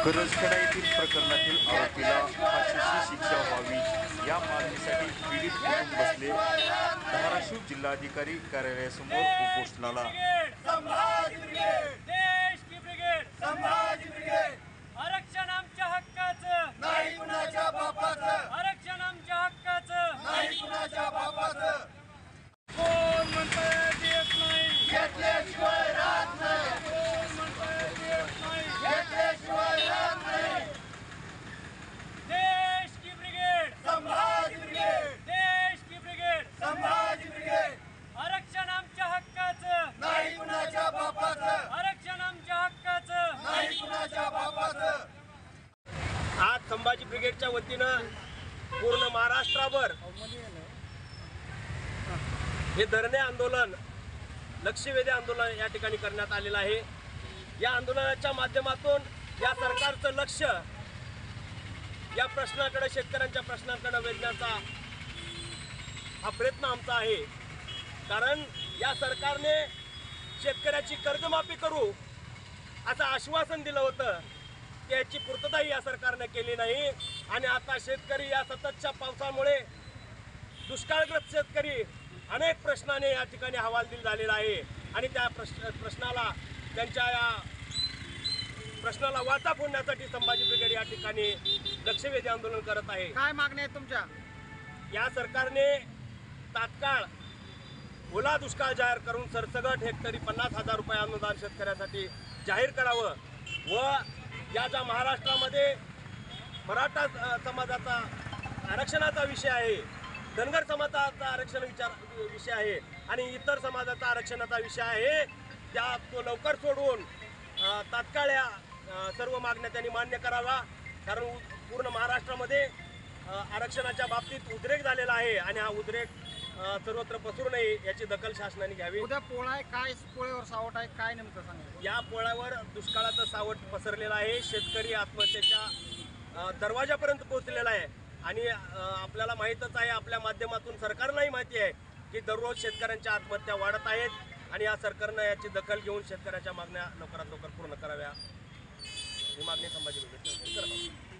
करजखेडा येथील प्रकरणातील आरोपीला फाशीची शिक्षा व्हावी या मागणीसाठी पीडित कुटुंब बसले धाराशिव जिल्हाधिकारी कार्यालयासमोर उपोषणाला। आरक्षण आमच्या हक्काचं नाही कुणाच्या बापाचं, आरक्षण आमच्या हक्काचं नाही कुणाच्या बापाचं। कोण म्हणतंय देत नाही, घेतल्याशिवाय राहत नाही, कोण म्हणतंय देत नाही। घेतल्याशिवाय राहत नाही। देश की ब्रिगेड, संभाजी ब्रिगेड, देश की ब्रिगेड, संभाजी ब्रिगेड, आरक्षण आमच्या हक्काचं नाही कुणाच्या बापाचं, आरक्षण आमच्या हक्काचं नाही कुणाच्या बापाचं। आज संभाजी ब्रिगेडच्या वतीनं पूर्ण महाराष्ट्रावर हे धरणे आंदोलन, लक्षवेधी आंदोलन या ठिकाणी करण्यात आलेलं आहे। या आंदोलनाच्या माध्यमातून या सरकारचं लक्ष या प्रश्नाकडे, शेतकऱ्यांच्या प्रश्नांकडे वेधण्याचा हा प्रयत्न आमचा आहे। कारण या सरकारने शेतकऱ्याची कर्जमाफी करू असं आश्वासन दिलं होतं, त्याची पूर्तताही या सरकारने केली नाही। आणि आता शेतकरी या सततच्या पावसामुळे, दुष्काळग्रस्त शेतकरी अनेक प्रश्नाने या ठिकाणी हवालदिल झालेला आहे आणि त्या त्यांच्या या प्रश्नाला वाचा फोडण्यासाठी संभाजी ब्रिगेड या ठिकाणी लक्षवेधी आंदोलन करत आहे। काय मागण्या आहेत तुमच्या? या सरकारने तात्काळ ओला दुष्काळ जाहीर करून सरसगट हेक्टरी 50,000 रुपये अनुदान शेतकऱ्यासाठी जाहीर करावं व या ज्या महाराष्ट्रामध्ये मराठा समाजाचा आरक्षणाचा विषय आहे, धनगर समाजाचा आरक्षण विषय आहे आणि इतर समाजाचा आरक्षणाचा विषय आहे, तो लवकर सोडवून तात्काळ या सर्व मागण्या त्यांनी मान्य करावा। कारण पूर्ण महाराष्ट्रामध्ये आरक्षणाच्या बाबतीत उद्रेक झालेला आहे आणि हा उद्रेक सर्वत्र पसरू नये याची दखल शासनाने घ्यावी। उद्या पोळा आहे, काय पोळेवर सावट आहे, काय नेमकं सांगा? या पोळ्यावर दुष्काळाचं सावट पसरलेलं आहे, शेतकरी आत्महत्येच्या दरवाजापर्यंत पोहोचलेला आहे आणि आपल्याला माहीतच आहे, आपल्या माध्यमातून सरकारलाही माहिती आहे की दररोज शेतकऱ्यांच्या आत्महत्या वाढत आहेत आणि या सरकारनं याची दखल घेऊन शेतकऱ्याच्या मागण्या लवकरात लवकर पूर्ण कराव्या ही मागणी संभाजी ब्रिगेड करत आहे।